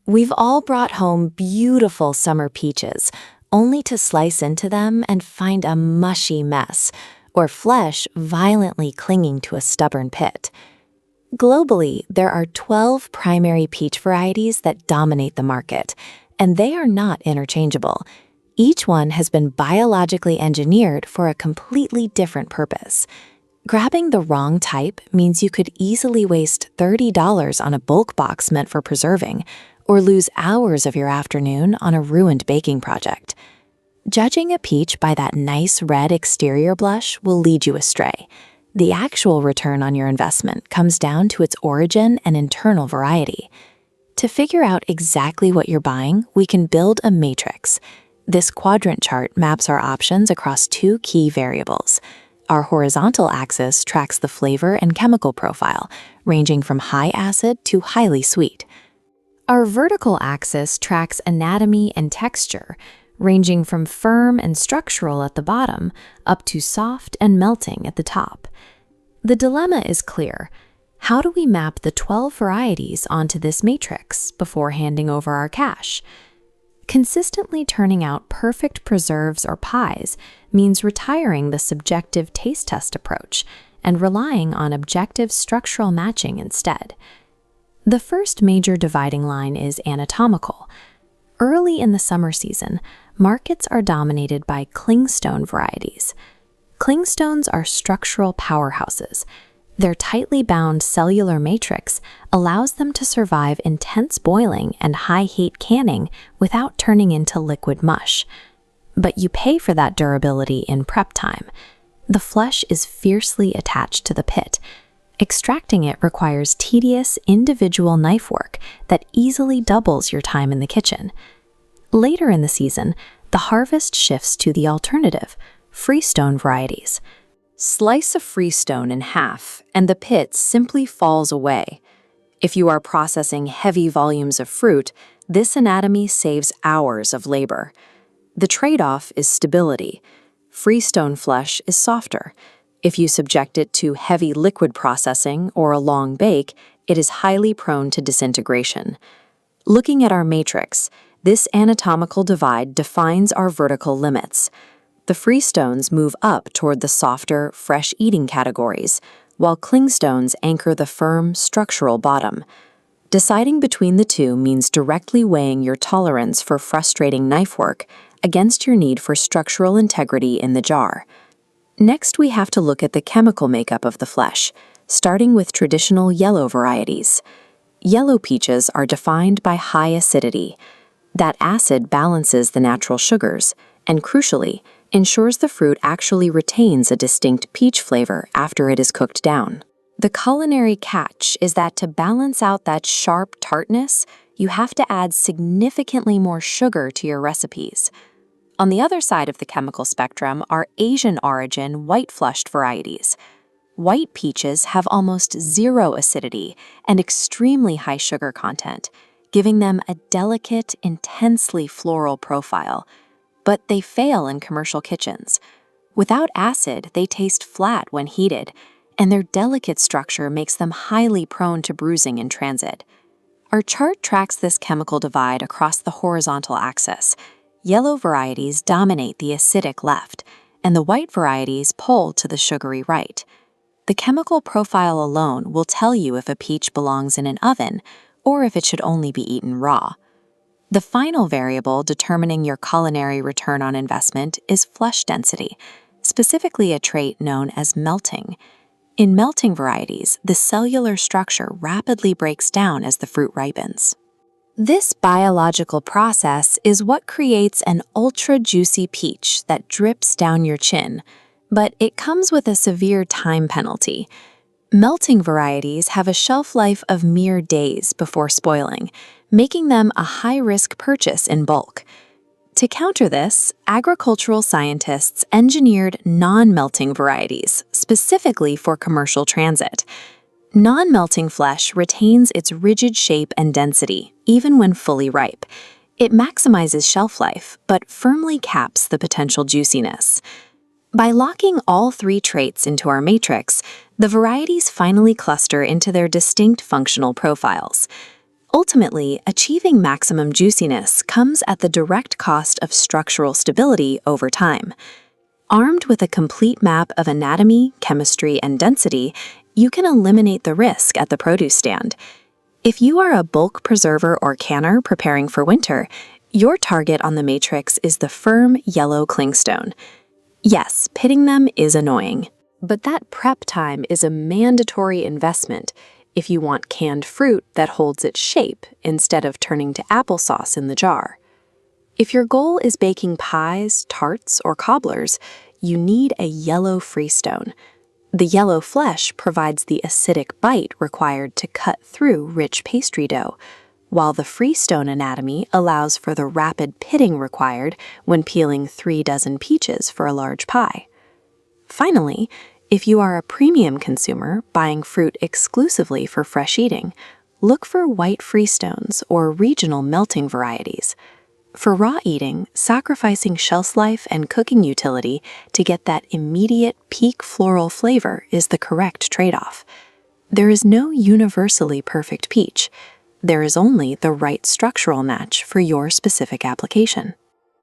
We've all brought home beautiful summer peaches, only to slice into them and find a mushy mess, or flesh violently clinging to a stubborn pit. Globally, there are 12 primary peach varieties that dominate the market, and they are not interchangeable. Each one has been biologically engineered for a completely different purpose. Grabbing the wrong type means you could easily waste $30 on a bulk box meant for preserving, or lose hours of your afternoon on a ruined baking project. Judging a peach by that nice red exterior blush will lead you astray. The actual return on your investment comes down to its origin and internal variety. To figure out exactly what you're buying, we can build a matrix. This quadrant chart maps our options across two key variables. Our horizontal axis tracks the flavor and chemical profile, ranging from high acid to highly sweet. Our vertical axis tracks anatomy and texture, ranging from firm and structural at the bottom up to soft and melting at the top. The dilemma is clear. How do we map the 12 varieties onto this matrix before handing over our cash? Consistently turning out perfect preserves or pies means retiring the subjective taste test approach and relying on objective structural matching instead. The first major dividing line is anatomical. Early in the summer season, markets are dominated by clingstone varieties. Clingstones are structural powerhouses. Their tightly bound cellular matrix allows them to survive intense boiling and high-heat canning without turning into liquid mush. But you pay for that durability in prep time. The flesh is fiercely attached to the pit. Extracting it requires tedious, individual knife work that easily doubles your time in the kitchen. Later in the season, the harvest shifts to the alternative, freestone varieties. Slice a freestone in half, and the pit simply falls away. If you are processing heavy volumes of fruit, this anatomy saves hours of labor. The trade-off is stability. Freestone flesh is softer. If you subject it to heavy liquid processing or a long bake, it is highly prone to disintegration. Looking at our matrix, this anatomical divide defines our vertical limits. The freestones move up toward the softer, fresh eating categories, while clingstones anchor the firm, structural bottom. Deciding between the two means directly weighing your tolerance for frustrating knife work against your need for structural integrity in the jar. Next, we have to look at the chemical makeup of the flesh, starting with traditional yellow varieties. Yellow peaches are defined by high acidity. That acid balances the natural sugars and, crucially, ensures the fruit actually retains a distinct peach flavor after it is cooked down. The culinary catch is that to balance out that sharp tartness, you have to add significantly more sugar to your recipes. On the other side of the chemical spectrum are Asian origin white-flushed varieties. White peaches have almost zero acidity and extremely high sugar content, giving them a delicate, intensely floral profile. But they fail in commercial kitchens. Without acid, they taste flat when heated, and their delicate structure makes them highly prone to bruising in transit. Our chart tracks this chemical divide across the horizontal axis. Yellow varieties dominate the acidic left, and the white varieties pull to the sugary right. The chemical profile alone will tell you if a peach belongs in an oven or if it should only be eaten raw. The final variable determining your culinary return on investment is flesh density, specifically a trait known as melting. In melting varieties, the cellular structure rapidly breaks down as the fruit ripens. This biological process is what creates an ultra-juicy peach that drips down your chin, but it comes with a severe time penalty. Melting varieties have a shelf life of mere days before spoiling, making them a high-risk purchase in bulk. To counter this, agricultural scientists engineered non-melting varieties, specifically for commercial transit. Non-melting flesh retains its rigid shape and density, even when fully ripe. It maximizes shelf life, but firmly caps the potential juiciness. By locking all three traits into our matrix, the varieties finally cluster into their distinct functional profiles. Ultimately, achieving maximum juiciness comes at the direct cost of structural stability over time. Armed with a complete map of anatomy, chemistry, and density, you can eliminate the risk at the produce stand. If you are a bulk preserver or canner preparing for winter, your target on the matrix is the firm yellow clingstone. Yes, pitting them is annoying, but that prep time is a mandatory investment if you want canned fruit that holds its shape instead of turning to applesauce in the jar. If your goal is baking pies, tarts, or cobblers, you need a yellow freestone. The yellow flesh provides the acidic bite required to cut through rich pastry dough, while the freestone anatomy allows for the rapid pitting required when peeling 3 dozen peaches for a large pie. Finally, if you are a premium consumer buying fruit exclusively for fresh eating, look for white freestones or regional melting varieties. For raw eating, sacrificing shelf life and cooking utility to get that immediate peak floral flavor is the correct trade-off. There is no universally perfect peach. There is only the right structural match for your specific application.